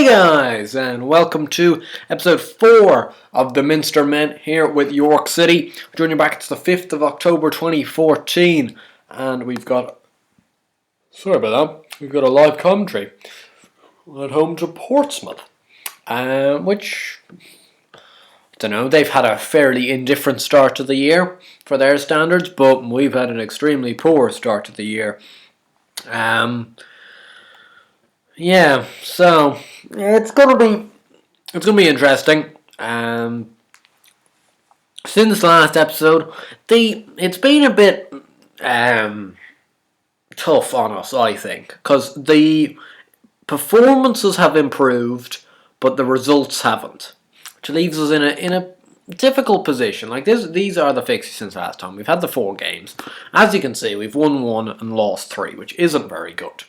Hi guys, and welcome to episode 4 of the Minstermen here with York City. We're joining you back, it's the 5th of October 2014, and we've got, sorry about that, we've got a live commentary at home to Portsmouth, which, I don't know, they've had a fairly indifferent start to the year for their standards, but we've had an extremely poor start to the year. Yeah, so it's gonna be interesting. Since last episode, it's been a bit tough on us, I think, because the performances have improved, but the results haven't, which leaves us in a difficult position. Like these are the fixtures since last time. We've had the 4 games. As you can see, we've won 1 and lost 3, which isn't very good.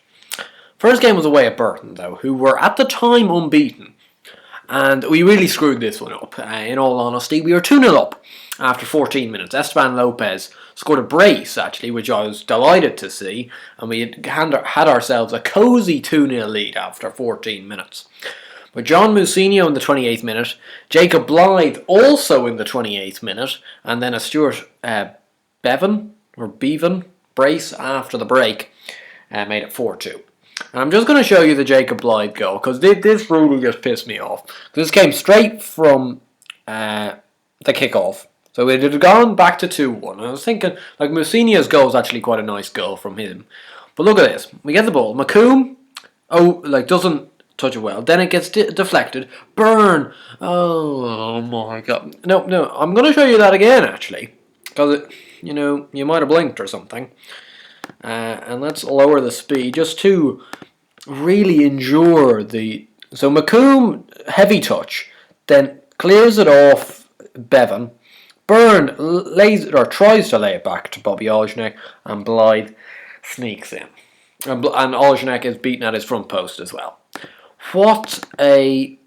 First game was away at Burton, though, who were at the time unbeaten. And we really screwed this one up, in all honesty. We were 2-0 up after 14 minutes. Esteban Lopez scored a brace, actually, which I was delighted to see. And we had ourselves a cosy 2-0 lead after 14 minutes. But John Musinho in the 28th minute, Jacob Blythe also in the 28th minute, and then a Stuart Bevan brace after the break made it 4-2. And I'm just going to show you the Jacob Blythe goal, because this really just pissed me off. This came straight from the kickoff. So it had gone back to 2-1. I was thinking, like, Musinho's goal is actually quite a nice goal from him. But look at this. We get the ball. McComb, doesn't touch it well. Then it gets deflected. Burn. Oh my God. No, I'm going to show you that again, actually. Because, you might have blinked or something. And let's lower the speed just to really endure the... So McComb, heavy touch, then clears it off Bevan. Byrne tries to lay it back to Bobby Olejnik, and Blythe sneaks in. And Olejnik is beaten at his front post as well. What a...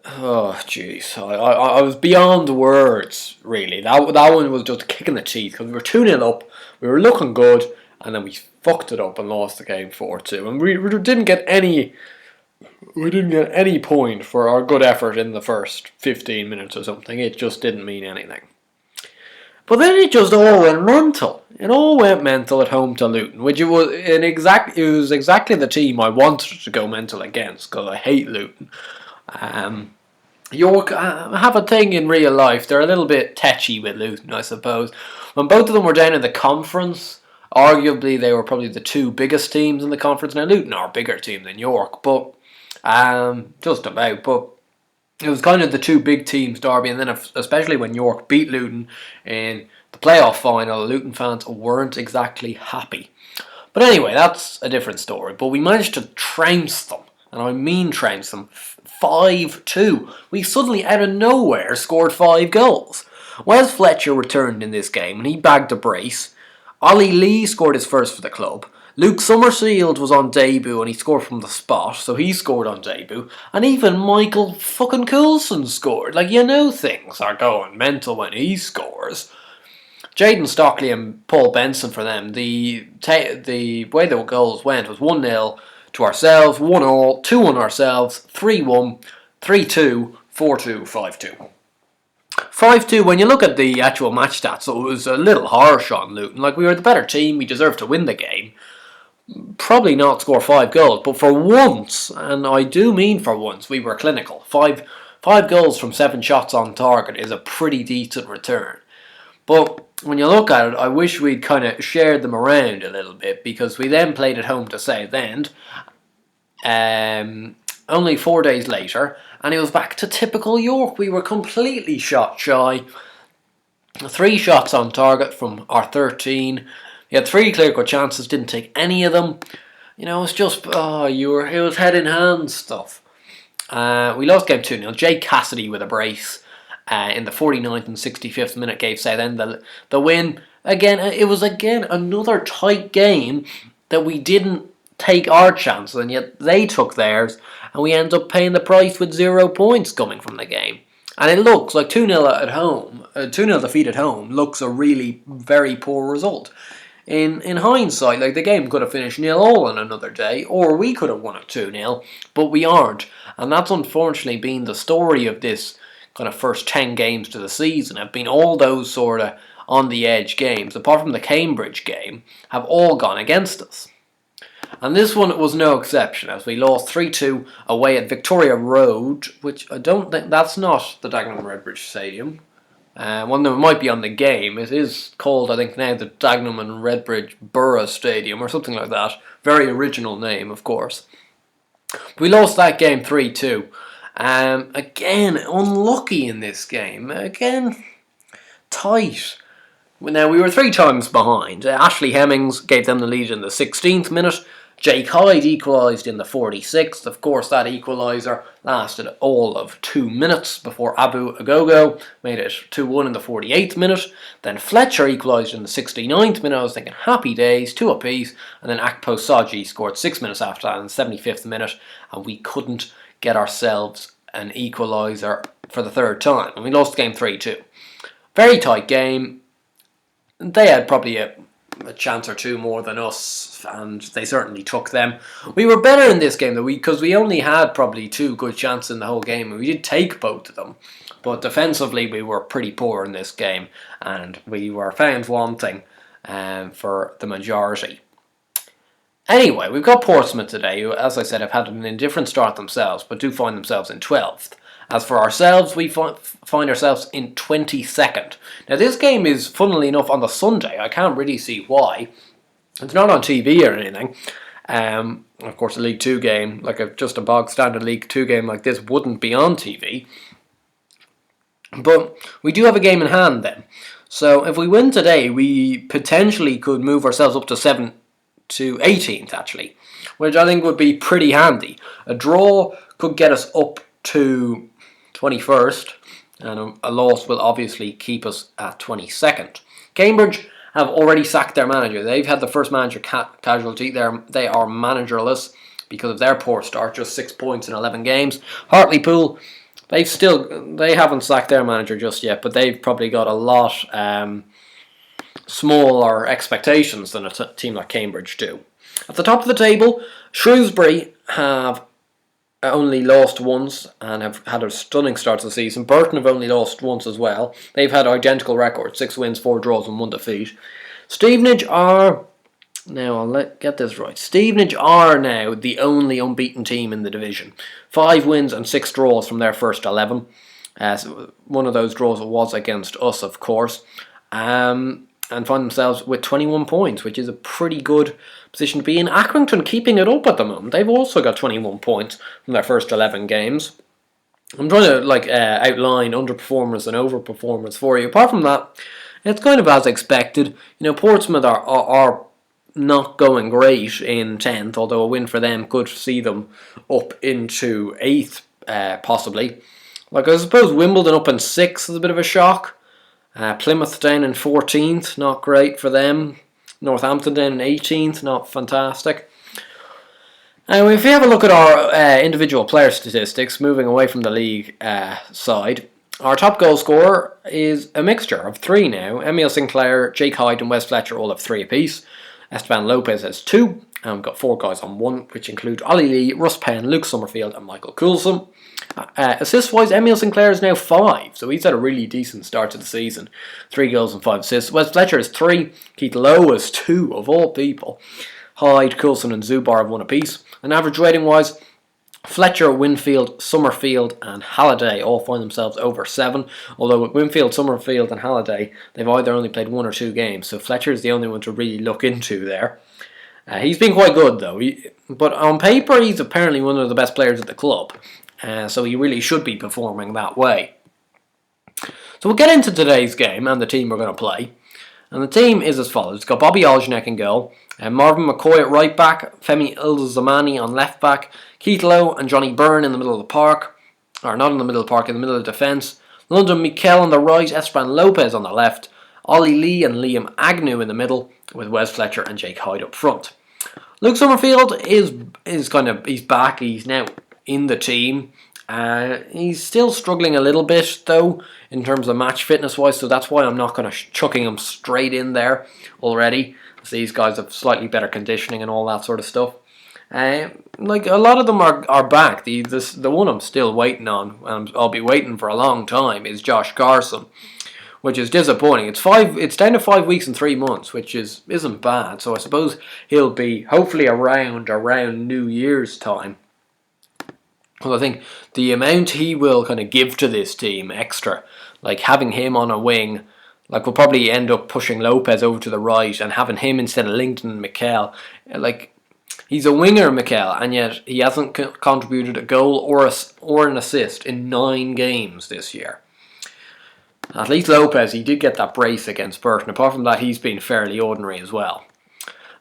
Oh, jeez. I was beyond words, really. That one was just a kick in the teeth, because we were 2-0 up, we were looking good, and then we fucked it up and lost the game 4-2. And we didn't get any point for our good effort in the first 15 minutes or something. It just didn't mean anything. But then it just all went mental. It all went mental at home to Luton, which it was exactly the team I wanted to go mental against, because I hate Luton. York have a thing in real life. They're a little bit tetchy with Luton, I suppose. When both of them were down in the conference, arguably they were probably the 2 biggest teams in the conference. Now Luton are a bigger team than York, but just about. But it was kind of the 2 big teams, Derby, and then especially when York beat Luton in the playoff final, Luton fans weren't exactly happy. But anyway, that's a different story. But we managed to trounce them, and I mean trounce them, 5-2. We suddenly, out of nowhere, scored 5 goals. Wes Fletcher returned in this game, and he bagged a brace. Ollie Lee scored his first for the club. Luke Summerfield was on debut, and he scored from the spot, so he scored on debut. And even Michael fucking Coulson scored. Like, things are going mental when he scores. Jayden Stockley and Paul Benson for them. The way the goals went was 1-0 to ourselves, 1-1, 2-1 ourselves, 3-1, 3-2, 4-2, 5-2. 5-2, when you look at the actual match stats, it was a little harsh on Luton. Like, we were the better team, we deserved to win the game. Probably not score 5 goals, but for once, and I do mean for once, we were clinical. 5 goals from 7 shots on target is a pretty decent return. But when you look at it, I wish we'd kind of shared them around a little bit, because we then played at home to Southend, only 4 days later, and it was back to typical York. We were completely shot shy. 3 shots on target from our 13. We had 3 clear-cut chances, didn't take any of them. It's just, it was head in hand stuff. We lost game 2-0. Jay Cassidy with a brace in the 49th and 65th minute gave Southend the win. Again, it was another tight game that we didn't take our chances, and yet they took theirs, and we end up paying the price with 0 points coming from the game. And it looks like 2-0 at home, 2-0 defeat at home looks a really very poor result. in hindsight, like the game could have finished 0-0 on another day, or we could have won it 2-0, but we aren't. And that's unfortunately been the story of this kind of first 10 games to the season. Have been all those sort of on the edge games, apart from the Cambridge game, have all gone against us. And this one was no exception, as we lost 3-2 away at Victoria Road, which I don't think, that's not the Dagenham Redbridge Stadium. One that might be on the game. It is called, I think, now the Dagenham and Redbridge Borough Stadium or something like that. Very original name, of course. We lost that game 3-2. Again, unlucky in this game. Again, tight. Now, we were 3 times behind. Ashley Hemmings gave them the lead in the 16th minute. Jake Hyde equalised in the 46th. Of course, that equaliser lasted all of 2 minutes before Abu Agogo made it 2-1 in the 48th minute. Then Fletcher equalised in the 69th minute. I was thinking happy days, 2 apiece. And then Akpo Saji scored 6 minutes after that in the 75th minute. And we couldn't get ourselves an equaliser for the 3rd time. And we lost the game 3-2. Very tight game. They had probably a chance or 2 more than us, and they certainly took them. We were better in this game though, because we only had probably 2 good chances in the whole game, and we did take both of them. But defensively, we were pretty poor in this game, and we were found wanting for the majority. Anyway, we've got Portsmouth today, who, as I said, have had an indifferent start themselves, but do find themselves in 12th. As for ourselves, we find ourselves in 22nd. Now, this game is, funnily enough, on the Sunday. I can't really see why. It's not on TV or anything. Of course, a League 2 game, like just a bog standard League 2 game like this, wouldn't be on TV. But we do have a game in hand then. So if we win today, we potentially could move ourselves up to 18th, actually, which I think would be pretty handy. A draw could get us up to 21st, and a loss will obviously keep us at 22nd. Cambridge have already sacked their manager. They've had the first manager casualty. They are managerless because of their poor start, just 6 points in 11 games. Hartlepool, they haven't sacked their manager just yet, but they've probably got a lot smaller expectations than a team like Cambridge do. At the top of the table, Shrewsbury have only lost once and have had a stunning start to the season. Burton have only lost once as well. They've had identical records, 6 wins, 4 draws and 1 defeat. Stevenage are, now I'll get this right, Stevenage are now the only unbeaten team in the division. 5 wins and 6 draws from their first 11. So one of those draws was against us, of course. And find themselves with 21 points, which is a pretty good position to be in. Accrington keeping it up at the moment. They've also got 21 points from their first 11 games. I'm trying to outline underperformers and overperformers for you. Apart from that, it's kind of as expected. You know, Portsmouth are not going great in 10th, although a win for them could see them up into 8th, possibly. Like, I suppose Wimbledon up in 6th is a bit of a shock. Plymouth down in 14th, not great for them. Northampton down in 18th, not fantastic. If you have a look at our individual player statistics, moving away from the league side, our top goal scorer is a mixture of 3 now. Emile Sinclair, Jake Hyde and Wes Fletcher all have 3 apiece. Esteban Lopez has 2, and we've got 4 guys on 1, which include Ollie Lee, Russ Penn, Luke Summerfield and Michael Coulson. Assist-wise, Emile Sinclair is now 5, so he's had a really decent start to the season. 3 goals and 5 assists. Wes Fletcher is 3, Keith Lowe is 2, of all people. Hyde, Coulson and Zubar have 1 apiece. And average rating-wise, Fletcher, Winfield, Summerfield and Halliday all find themselves over 7. Although with Winfield, Summerfield and Halliday, they've either only played 1 or 2 games, so Fletcher is the only one to really look into there. He's been quite good though, but on paper he's apparently one of the best players at the club. So he really should be performing that way. So we'll get into today's game and the team we're going to play. And the team is as follows. It's got Bobby Olshanek in goal, Marvin McCoy at right back, Femi Ilzamani on left back, Keith Lowe and Johnny Byrne in the middle of the park, or not in the middle of the park, in the middle of the defence, London Mikel on the right, Esteban Lopez on the left, Ollie Lee and Liam Agnew in the middle, with Wes Fletcher and Jake Hyde up front. Luke Summerfield is he's back, he's now in the team. He's still struggling a little bit, though, in terms of match fitness-wise, so that's why I'm not going to chucking him straight in there already. So these guys have slightly better conditioning and all that sort of stuff. Like, a lot of them are back. The one I'm still waiting on, and I'll be waiting for a long time, is Josh Garson, which is disappointing. It's down to 5 weeks and 3 months, which isn't bad. So I suppose he'll be hopefully around New Year's time. Well, I think the amount he will kind of give to this team extra, like having him on a wing, like we'll probably end up pushing Lopez over to the right and having him instead of Lincoln and Mikel. Like, he's a winger, Mikel, and yet he hasn't contributed a goal or an assist in 9 games this year. At least Lopez, he did get that brace against Burton. Apart from that, he's been fairly ordinary as well.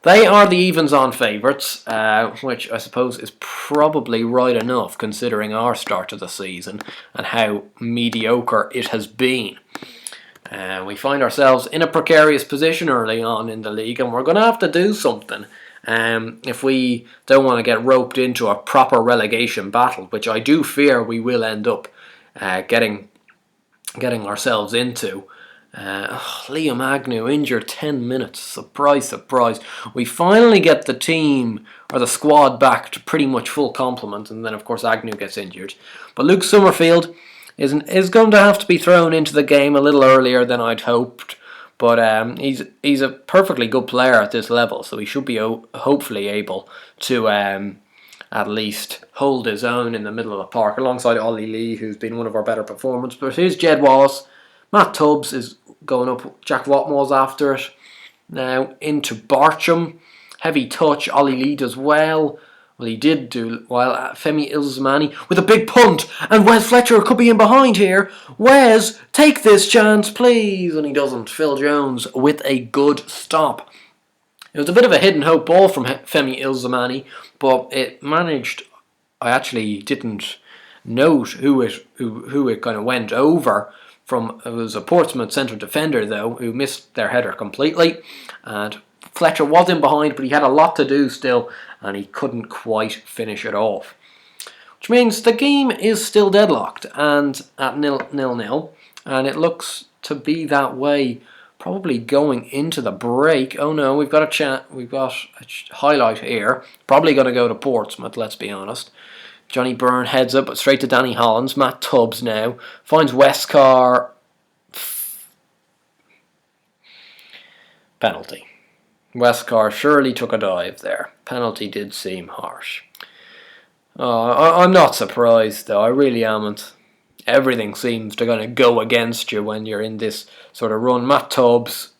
They are the evens-on favourites, which I suppose is probably right enough considering our start of the season and how mediocre it has been. We find ourselves in a precarious position early on in the league, and we're going to have to do something if we don't want to get roped into a proper relegation battle, which I do fear we will end up getting ourselves into. Liam Agnew injured 10 minutes. Surprise, surprise. We finally get the team or the squad back to pretty much full complement, and then of course Agnew gets injured. But Luke Summerfield is going to have to be thrown into the game a little earlier than I'd hoped. But he's a perfectly good player at this level, so he should be hopefully able to at least hold his own in the middle of the park alongside Ollie Lee, who's been one of our better performers. But here's Jed Wallace. Matt Tubbs is going up. Jack Watmore's after it. Now into Barcham. Heavy touch. Ollie Lee does well. Well, he did do well. Femi Ilzamani with a big punt. And Wes Fletcher could be in behind here. Wes, take this chance, please. And he doesn't. Phil Jones with a good stop. It was a bit of a hidden hope ball from Femi Ilzamani, but it managed. I actually didn't note who it kind of went over. It was a Portsmouth centre defender, though, who missed their header completely. And Fletcher was in behind, but he had a lot to do still, and he couldn't quite finish it off. Which means the game is still deadlocked and at 0-0, and it looks to be that way probably going into the break. Oh no, we've got a highlight here. Probably going to go to Portsmouth, let's be honest. Johnny Byrne heads up straight to Danny Hollins. Matt Tubbs now finds Westcar. Penalty. Westcar surely took a dive there. Penalty did seem harsh. I'm not surprised though. I really amn't. Everything seems to kind of go against you when you're in this sort of run. Matt Tubbs.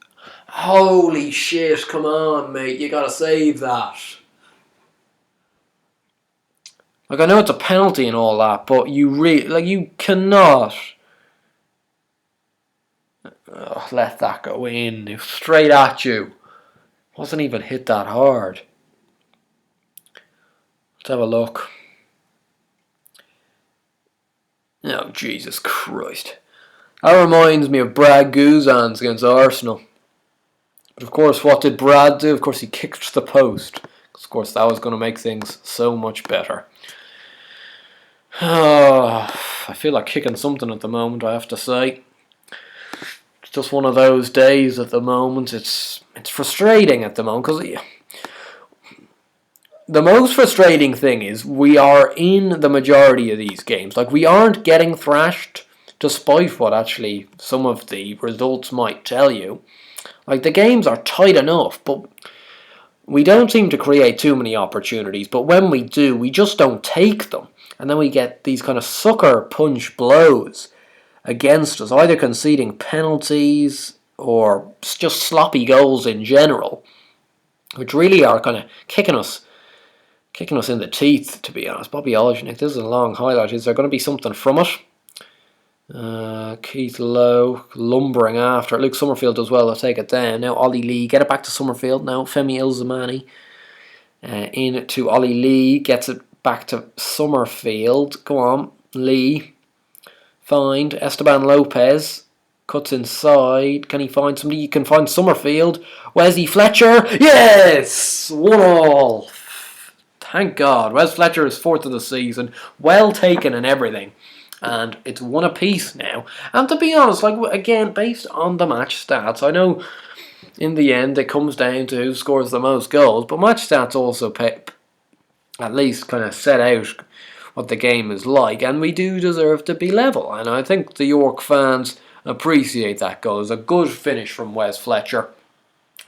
Holy shit, come on mate, you gotta save that. Like, I know it's a penalty and all that, but you cannot let that go in. It's straight at you. Wasn't even hit that hard. Let's have a look. Oh, Jesus Christ. That reminds me of Brad Guzans against Arsenal. But of course, what did Brad do? Of course, he kicked the post. Of course, that was going to make things so much better. Oh, I feel like kicking something at the moment, I have to say. It's just one of those days at the moment. It's frustrating at the moment, because the most frustrating thing is we are in the majority of these games. Like, we aren't getting thrashed, despite what actually some of the results might tell you. Like, the games are tight enough, but we don't seem to create too many opportunities. But when we do, we just don't take them. And then we get these kind of sucker punch blows against us, either conceding penalties or just sloppy goals in general, which really are kind of kicking us in the teeth, to be honest. Bobby Olejnik, this is a long highlight. Is there going to be something from it? Keith Lowe lumbering after. Luke Summerfield does well to take it down. Now Ollie Lee, get it back to Summerfield. Now Femi Ilzamani in to Ollie Lee, gets it back to Summerfield. Go on, Lee. Find Esteban Lopez. Cuts inside. Can he find somebody? You can find Summerfield. Wesley Fletcher. Yes! 1-1. Thank God. Wes Fletcher is 4th of the season. Well taken and everything. And it's 1 apiece now. And to be honest, like again, based on the match stats, I know in the end it comes down to who scores the most goals, but match stats also at least kind of set out what the game is like, and we do deserve to be level. And I think the York fans appreciate that goal. It's a good finish from Wes Fletcher,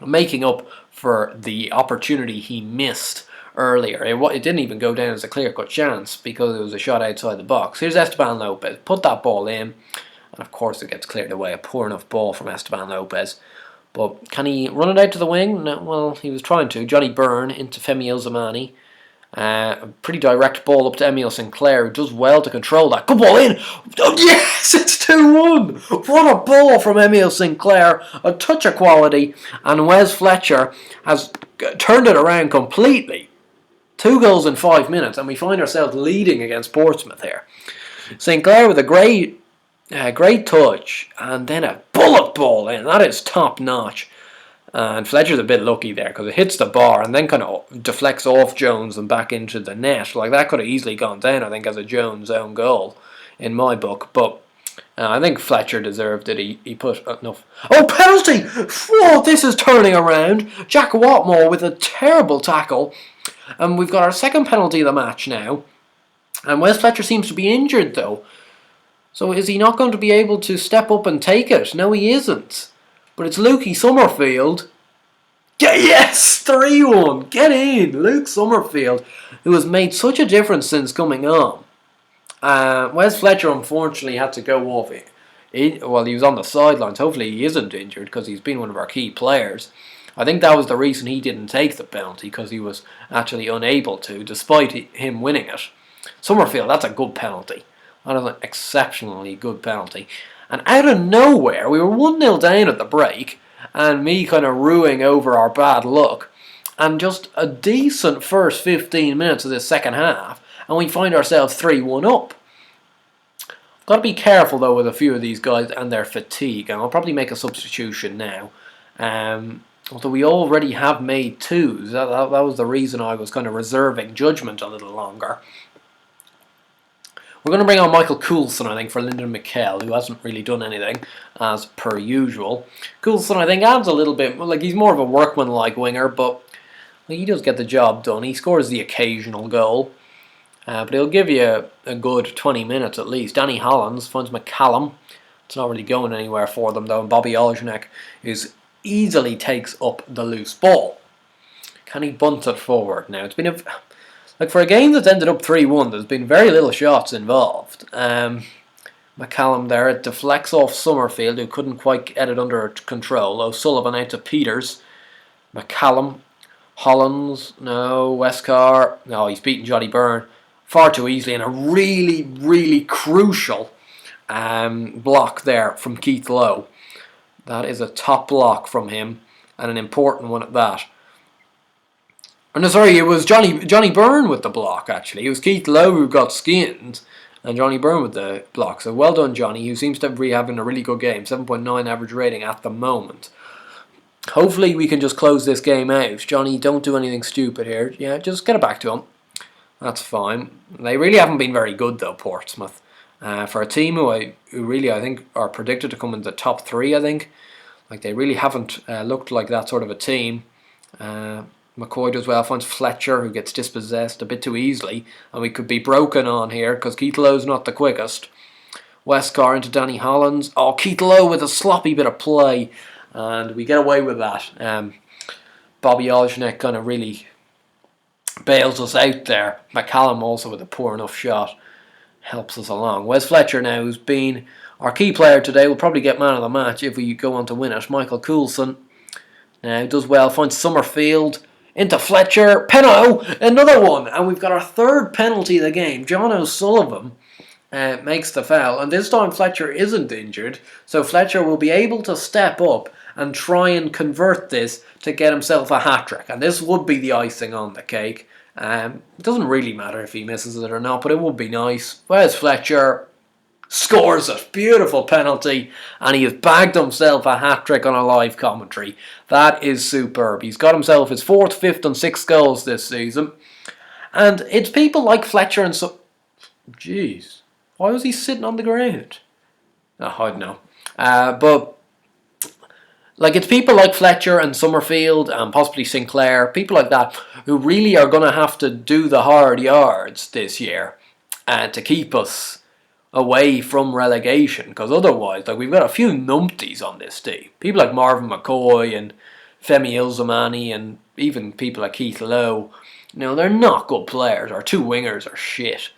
making up for the opportunity he missed earlier. It didn't even go down as a clear-cut chance because it was a shot outside the box. Here's Esteban Lopez. Put that ball in. And of course it gets cleared away. A poor enough ball from Esteban Lopez. But can he run it out to the wing? No, well, he was trying to. Johnny Byrne into Femi Ilzamani. A pretty direct ball up to Emile Sinclair, who does well to control that. Good ball in! Oh, yes! It's 2-1! What a ball from Emile Sinclair. A touch of quality. And Wes Fletcher has turned it around completely. 2 goals in 5 minutes, and we find ourselves leading against Portsmouth here. Sinclair with a great touch, and then a bullet ball in. That is top notch. And Fletcher's a bit lucky there because it hits the bar and then kind of deflects off Jones and back into the net. Like that could have easily gone down, I think, as a Jones own goal in my book. But I think Fletcher deserved it. He put enough. Oh, penalty! Whoa, this is turning around. Jack Watmore with a terrible tackle. And we've got our second penalty of the match now. And Wes Fletcher seems to be injured, though. So is he not going to be able to step up and take it? No, he isn't. But it's Lukey Summerfield. Yes! 3-1. Get in. Luke Summerfield, who has made such a difference since coming on. Wes Fletcher, unfortunately, had to go off. Well, he was on the sidelines. Hopefully he isn't injured because he's been one of our key players. I think that was the reason he didn't take the penalty, because he was actually unable to, despite him winning it. Summerfield, that's a good penalty. That is an exceptionally good penalty. And out of nowhere, we were 1-0 down at the break, and me kind of ruing over our bad luck. And just a decent first 15 minutes of this second half, and we find ourselves 3-1 up. Got to be careful, though, with a few of these guys and their fatigue, and I'll probably make a substitution now. Although we already have made 2s, that was the reason I was kind of reserving judgment a little longer. We're going to bring on Michael Coulson, I think, for Lyndon McKell, who hasn't really done anything, as per usual. Coulson, I think, adds a little bit, like he's more of a workman-like winger, but he does get the job done. He scores the occasional goal, but he'll give you a good 20 minutes at least. Danny Hollins finds McCallum. It's not really going anywhere for them, though, and Bobby Olejnik easily takes up the loose ball. Can he bunt it forward now? It's been like for a game that's ended up 3-1, there's been very little shots involved. McCallum there, it deflects off Summerfield, who couldn't quite get it under control. O'Sullivan out to Peters. McCallum, Hollins, no, Westcar, no, he's beaten Johnny Byrne far too easily, and a really, really crucial block there from Keith Lowe. That is a top block from him, and an important one at that. Oh, no, sorry, it was Johnny Byrne with the block, actually. It was Keith Lowe who got skinned, and Johnny Byrne with the block. So well done, Johnny, who seems to be having a really good game. 7.9 average rating at the moment. Hopefully we can just close this game out. Johnny, don't do anything stupid here. Yeah, just get it back to him. That's fine. They really haven't been very good, though, Portsmouth. For a team who really, I think, are predicted to come in the top 3, I think. Like, they really haven't looked like that sort of a team. McCoy does well, finds Fletcher, who gets dispossessed a bit too easily. And we could be broken on here, because Keith Lowe's not the quickest. Westcar into Danny Hollins. Oh, Keith Lowe with a sloppy bit of play. And we get away with that. Bobby Olejnik kind of really bails us out there. McCallum also with a poor enough shot helps us along. Wes Fletcher now, who's been our key player today, will probably get man of the match if we go on to win it. Michael Coulson now does well, finds Summerfield into Fletcher. Penno, another one, and we've got our third penalty of the game. John O'Sullivan makes the foul, and this time Fletcher isn't injured, so Fletcher will be able to step up and try and convert this to get himself a hat-trick, and this would be the icing on the cake. It doesn't really matter if he misses it or not, but it would be nice. Where's Fletcher? Scores it. Beautiful penalty, and he has bagged himself a hat-trick on a live commentary. That is superb. He's got himself his 4th, 5th and 6th goals this season. And it's people like Fletcher and so. Jeez, why was he sitting on the ground? Oh, I don't know. But like, it's people like Fletcher and Summerfield and possibly Sinclair, people like that, who really are going to have to do the hard yards this year to keep us away from relegation. Because otherwise, like, we've got a few numpties on this team. People like Marvin McCoy and Femi Ilzamani and even people like Keith Lowe. You know, they're not good players. Our two wingers are shit.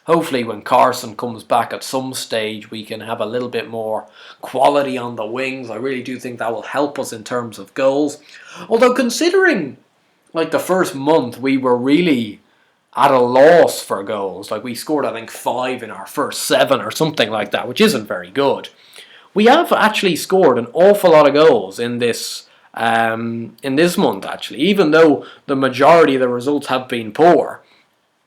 Hopefully when Carson comes back at some stage, we can have a little bit more quality on the wings. I really do think that will help us in terms of goals. Although considering like the first month, we were really at a loss for goals. Like, we scored, I think, 5 in our first 7 or something like that, which isn't very good. We have actually scored an awful lot of goals in this month, actually, even though the majority of the results have been poor.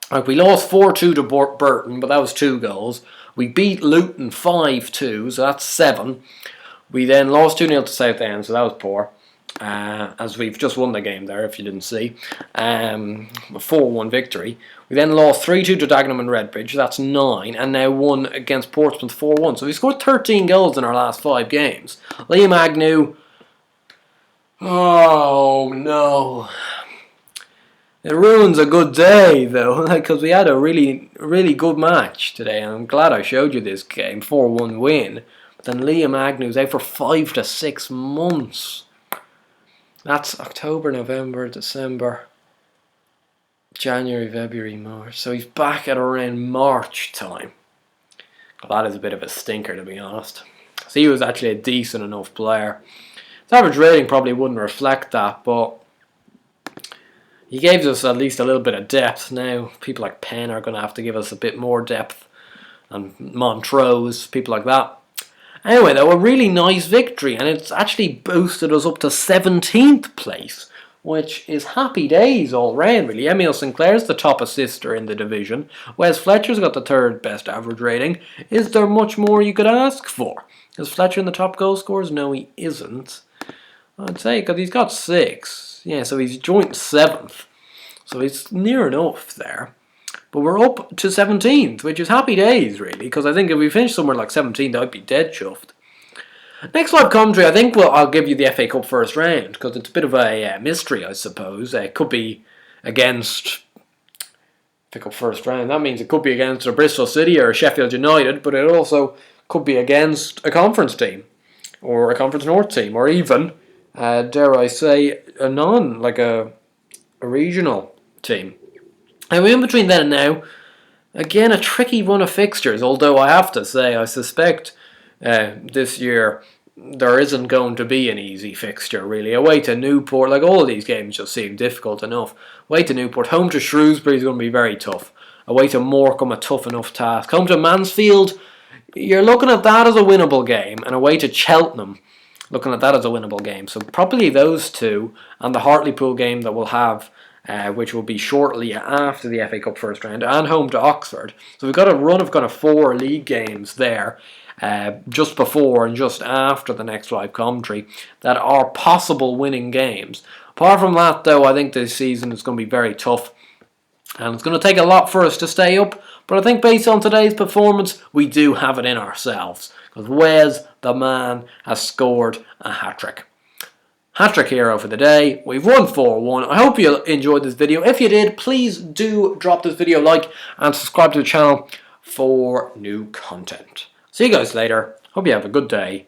Like, we lost 4-2 to Burton, but that was 2 goals. We beat Luton 5-2, so that's 7. We then lost 2-0 to Southend, so that was poor. As we've just won the game there, if you didn't see. A 4-1 victory. We then lost 3-2 to Dagenham and Redbridge, that's 9, and now won against Portsmouth 4-1. So we scored 13 goals in our last 5 games. Liam Agnew. Oh no. It ruins a good day, though, because we had a really, really good match today. And I'm glad I showed you this game, 4-1 win. But then Liam Agnew's out for 5 to 6 months. That's October, November, December, January, February, March. So he's back at around March time. Well, that is a bit of a stinker, to be honest. So he was actually a decent enough player. His average rating probably wouldn't reflect that, but he gave us at least a little bit of depth. Now people like Penn are going to have to give us a bit more depth, and Montrose, people like that. Anyway, though, a really nice victory, and it's actually boosted us up to 17th place, which is happy days all round, really. Emile Sinclair's the top assister in the division. Wes Fletcher's got the 3rd best average rating. Is there much more you could ask for? Is Fletcher in the top goal scorers? No, he isn't. I'd say, because he's got 6. Yeah, so he's joint 7th. So he's near enough there. But we're up to 17th, which is happy days, really, because I think if we finish somewhere like 17th, I'd be dead chuffed. Next live commentary, I think I'll give you the FA Cup first round, because it's a bit of a mystery, I suppose. It could be against FA Cup first round. That means it could be against a Bristol City or a Sheffield United, but it also could be against a conference team, or a Conference North team, or even, dare I say, a regional team. And in between then and now, again, a tricky run of fixtures, although I have to say, I suspect this year there isn't going to be an easy fixture, really. Away to Newport, like, all of these games just seem difficult enough. Away to Newport, home to Shrewsbury is going to be very tough. Away to Morecambe, a tough enough task. Home to Mansfield, you're looking at that as a winnable game. And away to Cheltenham, looking at that as a winnable game. So probably those two, and the Hartlepool game that we'll have, which will be shortly after the FA Cup first round, and home to Oxford. So we've got a run of kind of 4 league games there, just before and just after the next live commentary, that are possible winning games. Apart from that, though, I think this season is going to be very tough, and it's going to take a lot for us to stay up, but I think based on today's performance, we do have it in ourselves, because Wes, the man, has scored a hat-trick. Hat-trick hero for the day. We've won 4-1. I hope you enjoyed this video. If you did, please do drop this video a like and subscribe to the channel for new content. See you guys later. Hope you have a good day.